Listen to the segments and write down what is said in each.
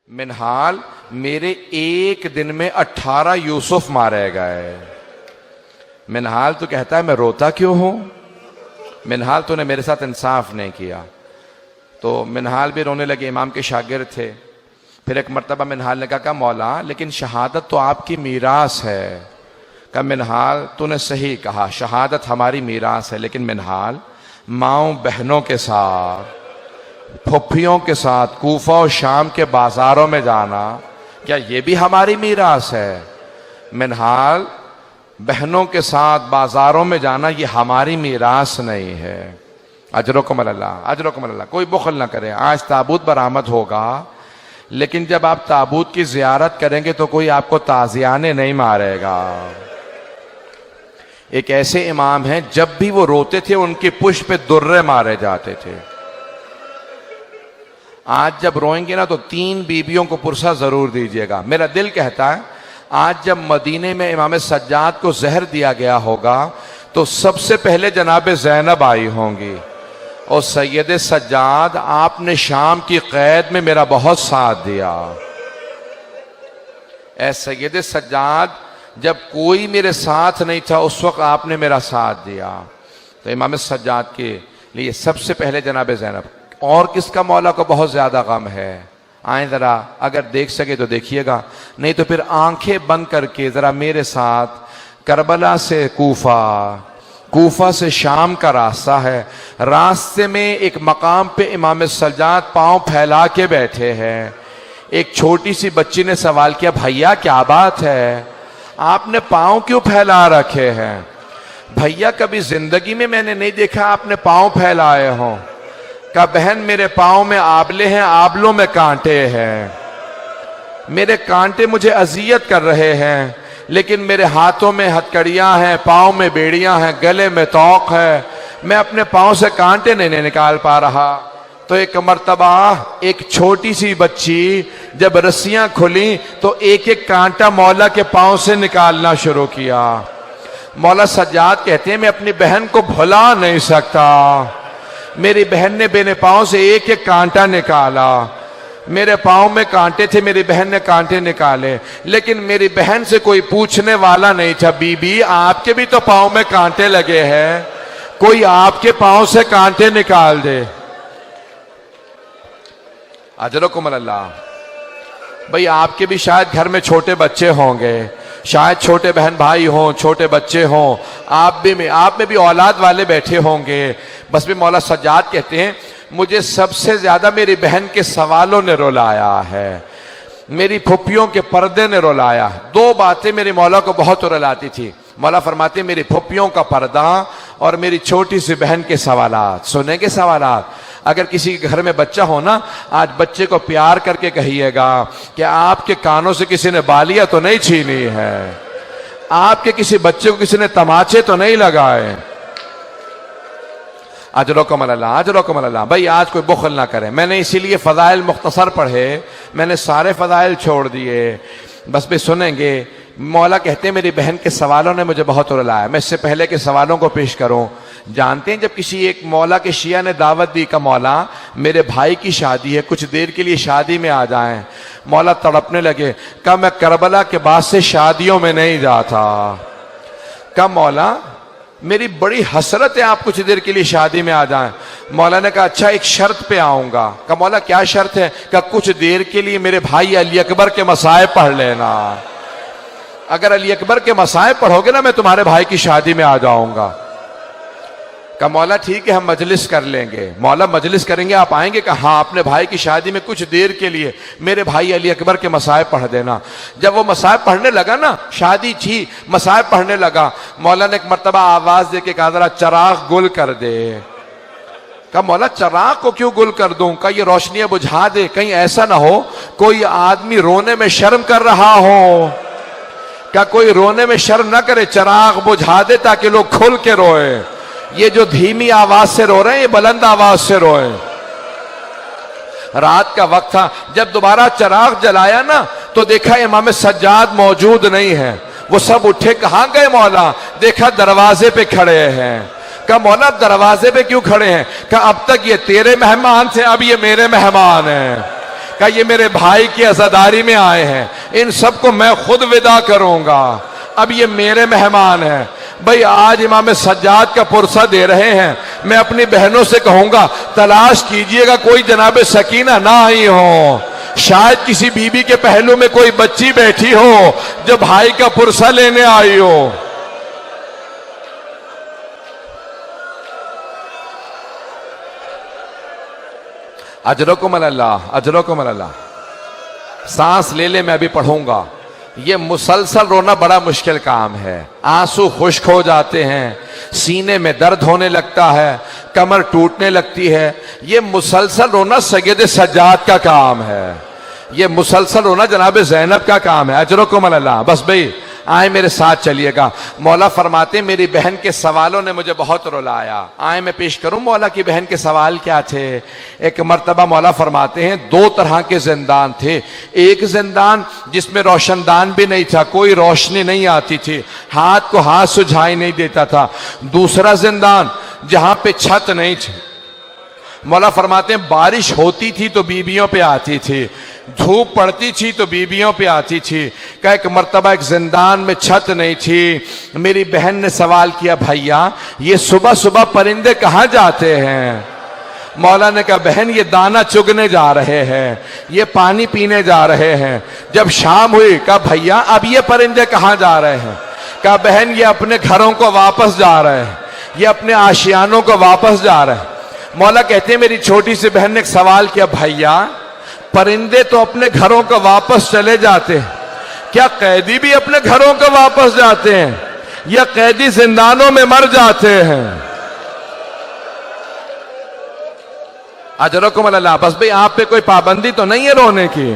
मिनहाल, मेरे एक दिन में 18 यूसुफ मारे गए। मिनहाल तो कहता है मैं रोता क्यों हूं? मिनहाल तूने मेरे साथ इंसाफ नहीं किया। तो मिनहाल भी रोने लगे। इमाम के शागिर्द थे। फिर एक मर्तबा मिनहाल ने कहा मौला, लेकिन शहादत तो आपकी मीरास है। कहा मिनहाल तूने सही कहा, शहादत हमारी मीरास है, लेकिन मिनहाल माओं बहनों के साथ, फुफ्फियों के साथ कूफा और शाम के बाजारों में जाना, क्या ये भी हमारी मीरास है? मिनहाल, बहनों के साथ बाजारों में जाना ये हमारी मीरास नहीं है। अजरकुम अल्लाह, अजरकुम अल्लाह। कोई बुखल ना करे। आज ताबूत बरामद होगा, लेकिन जब आप ताबूत की जियारत करेंगे तो कोई आपको ताजियाने नहीं मारेगा। एक ऐसे इमाम हैं, जब भी वो रोते थे उनके पुष्प पे दुर्रे मारे जाते थे। आज जब रोएंगे ना तो 3 बीबियों को पुरसा जरूर दीजिएगा। मेरा दिल कहता है आज जब मदीने में इमाम सज्जाद को जहर दिया गया होगा तो सबसे पहले जनाब ज़ैनब आई होंगी। और सैयद सज्जाद, आपने शाम की कैद में मेरा बहुत साथ दिया। ऐ सैयद सज्जाद, जब कोई मेरे साथ नहीं था उस वक्त आपने मेरा साथ दिया। तो इमाम सज्जाद के लिए सबसे पहले जनाब ज़ैनब। और किसका मौला को बहुत ज्यादा गम है? आए जरा, अगर देख सके तो देखिएगा, नहीं तो फिर आंखें बंद करके जरा मेरे साथ करबला से कूफा, कूफा से शाम का रास्ता है। रास्ते में एक मकाम पे इमाम सज्जाद पांव फैला के बैठे हैं। एक छोटी सी बच्ची ने सवाल किया, भैया क्या बात है, आपने पांव क्यों फैला रखे हैं? भैया कभी जिंदगी में मैंने नहीं देखा आपने पांव फैलाए हों। का बहन, मेरे पांव में आबले हैं, आबलों में कांटे हैं। मेरे कांटे मुझे अजियत कर रहे हैं, लेकिन मेरे हाथों में हथकड़ियां हैं, पांव में बेड़ियां हैं, गले में तौक है। मैं अपने पांव से कांटे नहीं निकाल पा रहा। तो एक मर्तबा एक छोटी सी बच्ची जब रस्सियां खुली तो एक एक कांटा मौला के पांव से निकालना शुरू किया। मौला सज्जाद कहते हैं मैं अपनी बहन को भुला नहीं सकता। मेरी बहन ने मेरे पांव से एक एक कांटा निकाला। मेरे पांव में कांटे थे, मेरी बहन ने कांटे निकाले, लेकिन मेरी बहन से कोई पूछने वाला नहीं था, बीबी आपके भी तो पांव में कांटे लगे हैं, कोई आपके पांव से कांटे निकाल दे। अजरकुम अल्लाह। भाई आपके भी शायद घर में छोटे बच्चे होंगे, शायद छोटे बहन भाई हों, छोटे बच्चे हों, आप में भी औलाद वाले बैठे होंगे। बस भी मौला सज्जाद कहते हैं मुझे सबसे ज्यादा मेरी बहन के सवालों ने रुलाया है, मेरी फुफ्फियों के पर्दे ने रुलाया। 2 बातें मेरे मौला को बहुत रुलाती थी। मौला फरमाते मेरी फुफ्फियों का पर्दा और मेरी छोटी सी बहन के सवालात, सोने के सवालात। अगर किसी के घर में बच्चा हो ना, आज बच्चे को प्यार करके कहिएगा कि आपके कानों से किसी ने बालियां तो नहीं छीनी है, आपके किसी बच्चे को किसी ने तमाचे तो नहीं लगाए। अजरकुम अल्लाह, अजरकुम अल्लाह। भाई आज कोई बुखल ना करे। मैंने इसीलिए फजाइल मुख्तसर पढ़े, मैंने सारे फजाइल छोड़ दिए। बस भी सुनेंगे। मौला कहते हैं मेरी बहन के सवालों ने मुझे बहुत रुलाया। मैं इससे पहले के सवालों को पेश करूं। जानते हैं जब किसी एक मौला के शिया ने दावत दी का मौला मेरे भाई की शादी है, कुछ देर के लिए शादी में आ जाएं। मौला तड़पने लगे। कहा मैं करबला के बाद से शादियों में नहीं जाता। कहा मौला मेरी बड़ी हसरत है आप कुछ देर के लिए शादी में आ जाएं। मौला ने कहा अच्छा एक शर्त पे आऊंगा। कहा मौला क्या शर्त है? कहा कुछ देर के लिए मेरे भाई अली अकबर के मसाए पढ़ लेना। अगर अली अकबर के मसाए पढ़ोगे ना मैं तुम्हारे भाई की शादी में आ जाऊंगा। कहा मौला ठीक है हम मजलिस कर लेंगे। मौला मजलिस करेंगे, आप आएंगे? कहा हाँ, अपने भाई की शादी में कुछ देर के लिए मेरे भाई अली अकबर के मसाए पढ़ देना। जब वो मसाए पढ़ने लगा ना, शादी थी, मसाए पढ़ने लगा, मौला ने एक मर्तबा आवाज दे के कहा जरा चराग गुल कर दे। कहा मौला चराग को क्यों गुल कर दूं? कहा ये रोशनियां बुझा दे, कहीं ऐसा ना हो कोई आदमी रोने में शर्म कर रहा हो। क्या कोई रोने में शर्म ना करे, चराग बुझा दे ताकि लोग खुल के रोए। ये जो धीमी आवाज से रो रहे हैं ये बुलंद आवाज से रोए। रात का वक्त था, जब दोबारा चराग जलाया ना तो देखा इमाम सज्जाद मौजूद नहीं है। वो सब उठे, कहां गए मौला? देखा दरवाजे पे खड़े हैं। कहा मौला दरवाजे पे क्यों खड़े हैं? कहा अब तक ये तेरे मेहमान थे, अब ये मेरे मेहमान हैं। कहा ये मेरे भाई की अज़ादारी में आए हैं, इन सबको मैं खुद विदा करूंगा, अब ये मेरे मेहमान हैं। भाई आज इमाम सज्जाद का पुरसा दे रहे हैं, मैं अपनी बहनों से कहूंगा तलाश कीजिएगा कोई जनाब सकीना ना आई हो, शायद किसी बीबी के पहलू में कोई बच्ची बैठी हो जो भाई का पुरसा लेने आई हो। अजरकुम अल्लाह, अजरकुम अल्लाह। सांस ले ले, मैं अभी पढ़ूंगा। ये मुसलसल रोना बड़ा मुश्किल काम है, आंसू खुश्क हो जाते हैं, सीने में दर्द होने लगता है, कमर टूटने लगती है। ये मुसलसल रोना सैयद सज्जाद का काम है, ये मुसलसल रोना जनाब ज़ैनब का काम है। अजरकुम अल्लाह। बस भाई आए मेरे साथ चलिएगा। मौला फरमाते मेरी बहन के सवालों ने मुझे बहुत रुलाया। आए मैं पेश करूं मौला की बहन के सवाल क्या थे। एक मर्तबा मौला फरमाते हैं दो तरह के जिंदान थे। एक जिंदान जिसमें रोशनदान भी नहीं था, कोई रोशनी नहीं आती थी, हाथ को हाथ सुझाई नहीं देता था। दूसरा जिंदान जहां पे छत नहीं थी। मौला फरमाते हैं बारिश होती थी तो बीबियों पे आती थी, धूप पड़ती थी तो बीबियों पे आती थी। का एक मर्तबा एक जिंदान में छत नहीं थी। मेरी बहन ने सवाल किया भैया ये सुबह सुबह परिंदे कहाँ जाते हैं। मौला ने कहा बहन ये दाना चुगने जा रहे हैं, ये पानी पीने जा रहे हैं। जब शाम हुई कहा भैया अब ये परिंदे कहाँ जा रहे हैं। कहा बहन ये अपने घरों को वापस जा रहे हैं, ये अपने आशियानों को वापस जा रहे हैं। मौला कहते हैं मेरी छोटी सी बहन ने एक सवाल किया भैया परिंदे तो अपने घरों को वापस चले जाते हैं, क्या कैदी भी अपने घरों को वापस जाते हैं या कैदी जिंदानों में मर जाते हैं। अजरकुम अल्लाह। बस भाई आप पे कोई पाबंदी तो नहीं है रोने की।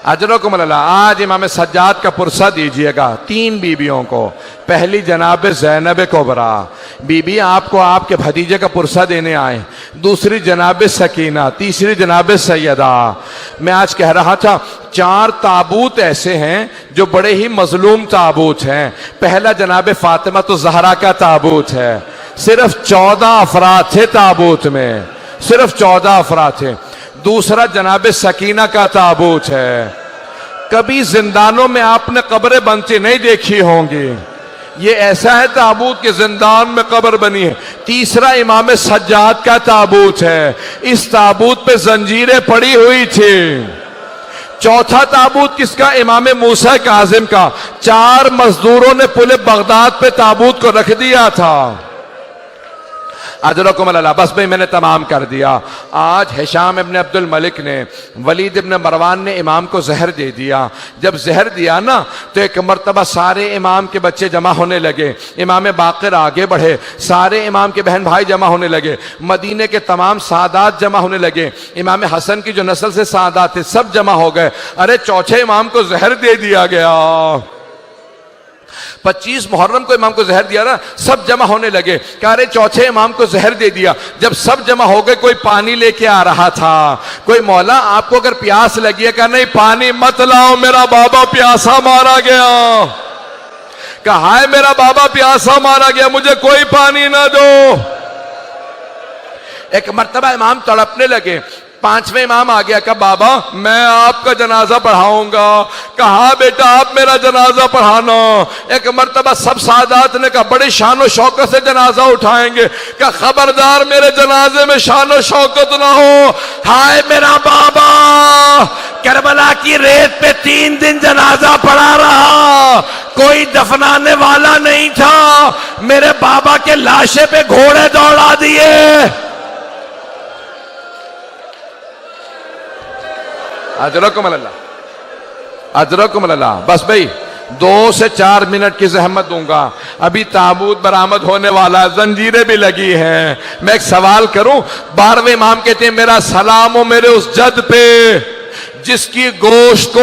अजरकुम अल्लाह। आज इमाम सज्जाद का पुरसा दीजिएगा तीन बीबियों को। पहली जनाब ज़ैनब कुबरा बीबी आपको आपके भतीजे का पुरसा देने आए, दूसरी जनाब सकीना, तीसरी जनाब सैयदा। मैं आज कह रहा था चार ताबूत ऐसे हैं जो बड़े ही मजलूम ताबूत हैं। पहला जनाब फातिमा तो ज़हरा का ताबूत है, सिर्फ 14 अफराद थे ताबूत में, सिर्फ 14 अफराद थे। दूसरा जनाब सकीना का ताबूत है। कभी जिंदानों में आपने कब्रें बनती नहीं देखी होंगी, ये ऐसा है ताबूत के जिंदान में कब्र बनी है। तीसरा इमाम सज्जाद का ताबूत है, इस ताबूत पे जंजीरें पड़ी हुई थी। चौथा ताबूत किसका, इमाम मूसा काजिम का। 4 मजदूरों ने पुल बगदाद पे ताबूत को रख दिया था। अजरकुम अल्लाह। बस भाई मैंने तमाम कर दिया। आज हिशाम इब्न अब्दुल मलिक ने वलीद इब्न मरवान ने इमाम को जहर दे दिया। जब जहर दिया ना तो एक मर्तबा सारे इमाम के बच्चे जमा होने लगे, इमाम बाक़िर आगे बढ़े, सारे इमाम के बहन भाई जमा होने लगे, मदीने के तमाम सादात जमा होने लगे, इमाम हसन की जो नस्ल से सादात थे सब जमा हो गए। अरे चौथे इमाम को जहर दे दिया गया। 25 मुहर्रम को इमाम को जहर दिया ना, सब जमा होने लगे। कह रहे चौथे इमाम को जहर दे दिया। जब सब जमा हो गए कोई पानी लेके आ रहा था, कोई मौला आपको अगर प्यास लगी है, कहा नहीं पानी मत लाओ मेरा बाबा प्यासा मारा गया। कहा है मेरा बाबा प्यासा मारा गया, मुझे कोई पानी ना दो। एक मर्तबा इमाम तड़पने लगे, 5वें इमाम आ गया, कहा बाबा मैं आपका जनाजा पढ़ाऊंगा। कहा बेटा आप मेरा जनाजा पढ़ाना। एक मर्तबा सब सादात ने कहा बड़े शान और शौकत से जनाजा उठाएंगे। कहा खबरदार मेरे जनाजे में शान और शौकत ना हो। हाय मेरा बाबा करबला की रेत पे 3 दिन जनाजा पढ़ा रहा, कोई दफनाने वाला नहीं था। मेरे बाबा के लाशे पे घोड़े दौड़ा दिए। अजरकुम अल्लाह, अजरकुम अल्लाह। बस भाई 2 से 4 मिनट की जहमत दूंगा, अभी ताबूत बरामद होने वाला, जंजीरें भी लगी हैं। मैं एक सवाल करूं, 12वें इमाम कहते हैं मेरा सलाम हो मेरे उस जद पे जिसके गोश्त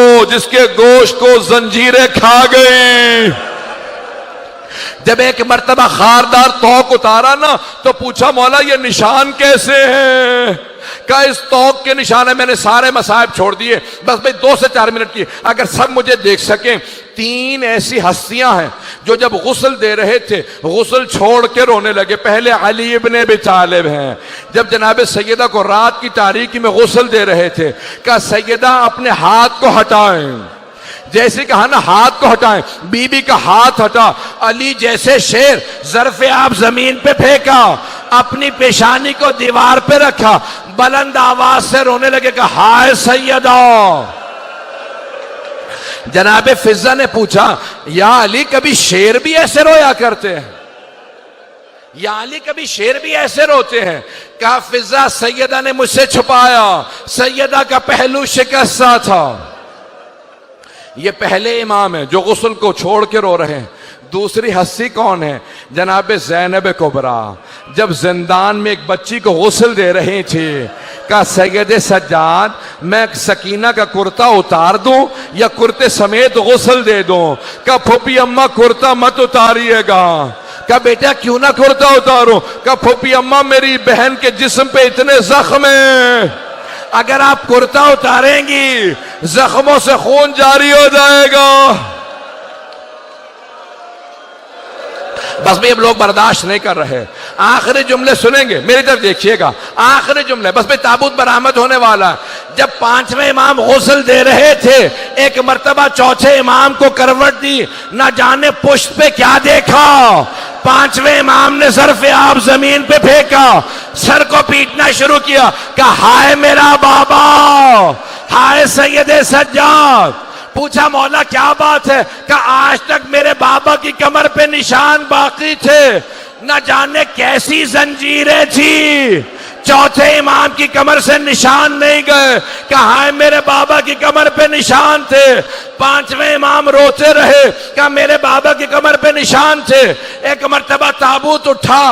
को जंजीरें खा गई। जब एक मर्तबा खारदार तौक उतारा ना तो पूछा मौला ये निशान कैसे हैं। का इस तौक के निशान है। मैंने सारे मसाइब छोड़ दिए। बस भाई 2 से 4 मिनट की, अगर सब मुझे देख सकें। 3 ऐसी हस्तियां हैं जो जब गुस्ल दे रहे थे गुस्ल छोड़ के रोने लगे। पहले अली इब्ने अबी तालिब हैं, जब जनाब सैयदा को रात की तारीकी में गुस्ल दे रहे थे, कहा सैयदा अपने हाथ को हटाएं। जैसे कहा ना हाथ को हटाएं, बीबी का हाथ हटा, अली जैसे शेर ज़र्फ़े आप जमीन पे फेंका, अपनी पेशानी को दीवार पे रखा, बुलंद आवाज से रोने लगे, कहा हाय सैयदा। जनाबे फिजा ने पूछा या अली कभी शेर भी ऐसे रोया करते हैं? या अली कभी शेर भी ऐसे रोते हैं? कहा फिजा सैयदा ने मुझसे छुपाया, सैयदा का पहलू शिकस्ता था। ये पहले इमाम है जो गुस्ल को छोड़ के रो रहे हैं। दूसरी हस्ती कौन है? जनाब ज़ैनब कुबरा, जब जिंदान में एक बच्ची को गुस्ल दे रही थी, का सैयद सज्जाद मैं सकीना का कुर्ता उतार दूं या कुर्ते समेत गुस्ल दे दूं? का फूफी अम्मा कुर्ता मत उतारिएगा। का बेटा क्यों ना कुर्ता उतारूं? का फूफी अम्मा मेरी बहन के जिस्म पे इतने जख्म है, अगर आप कुर्ता उतारेंगी जख्मों से खून जारी हो जाएगा। बस भाई अब लोग बर्दाश्त नहीं कर रहे। आखिरी जुमले सुनेंगे, मेरी तरफ देखिएगा, आखिरी जुमले। बस भाई ताबूत बरामद होने वाला है। जब पांचवें इमाम गुस्ल दे रहे थे, एक मर्तबा चौथे इमाम को करवट दी, ना जाने पुष्ट पे क्या देखा, पांचवें इमाम ने ज़र्फ़े आप जमीन पे फेंका, सर को पीटना शुरू किया, कहा हाय मेरा बाबा, हाय सैयद सज्जाद। पूछा मौला क्या बात है? कहा आज तक मेरे बाबा की कमर पे निशान बाकी थे, न जाने कैसी जंजीरें थी, चौथे इमाम की कमर से निशान नहीं गए। कहा हाय मेरे बाबा की कमर पे निशान थे। पांचवें इमाम रोते रहे, कहा मेरे बाबा की कमर पे निशान थे। एक मर्तबा ताबूत उठा,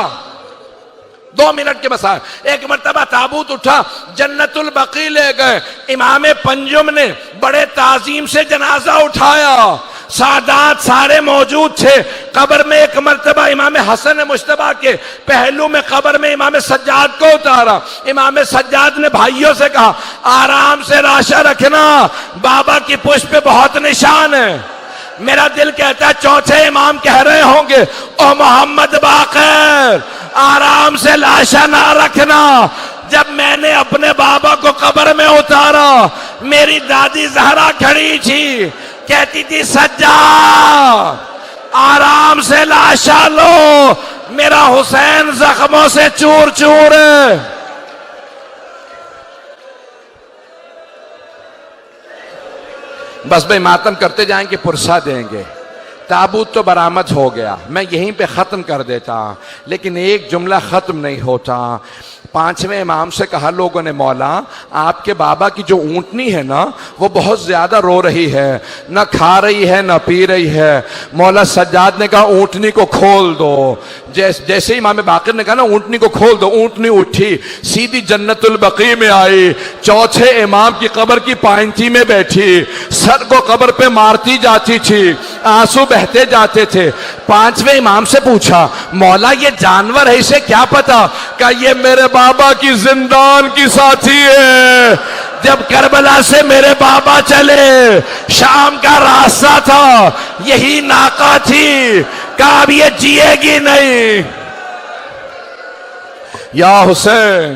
2 मिनट के बसा, एक मर्तबा ताबूत उठा, जन्नतुल बकी ले गए। इमाम पंजुम ने बड़े ताजीम से जनाजा उठाया, सादात सारे मौजूद थे। कब्र में एक मर्तबा इमाम हसन मुश्तबा के पहलू में कब्र में इमाम सज्जाद को उतारा। इमाम सज्जाद ने भाइयों से कहा आराम से राशा रखना, बाबा की पुष्प पे बहुत निशान है। मेरा दिल कहता है चौथे इमाम कह रहे होंगे ओ मोहम्मद बाकर आराम से लाशा ना रखना। जब मैंने अपने बाबा को कब्र में उतारा, मेरी दादी जहरा खड़ी थी, कहती थी सज्जाद आराम से लाशा लो, मेरा हुसैन जख्मों से चूर चूर है। बस भाई मातम करते जाएंगे, पुरसा देंगे। ताबूत तो बरामद हो गया, मैं यहीं पे ख़त्म कर देता, लेकिन एक जुमला ख़त्म नहीं होता। पांचवें इमाम से कहा लोगों ने मौला आपके बाबा की जो ऊँटनी है ना वो बहुत ज़्यादा रो रही है, ना खा रही है ना पी रही है। मौला सज्जाद ने कहा ऊँटनी को खोल दो। जैसे ही इमाम बाकिर ने कहा ना ऊँटनी को खोल दो, ऊँटनी उठी, सीधी जन्नतुल बकी में आई, चौथे इमाम की कब्र की पायंती में बैठी, सर को कब्र पे मारती जाती थी, आंसू बहते जाते थे। पांचवें इमाम से पूछा मौला ये जानवर है, इसे क्या पता? क्या ये मेरे बाबा की जिंदान की साथी है। जब करबला से मेरे बाबा चले, शाम का रास्ता था, यही नाका थी, कहा अब ये जिएगी नहीं। या हुसैन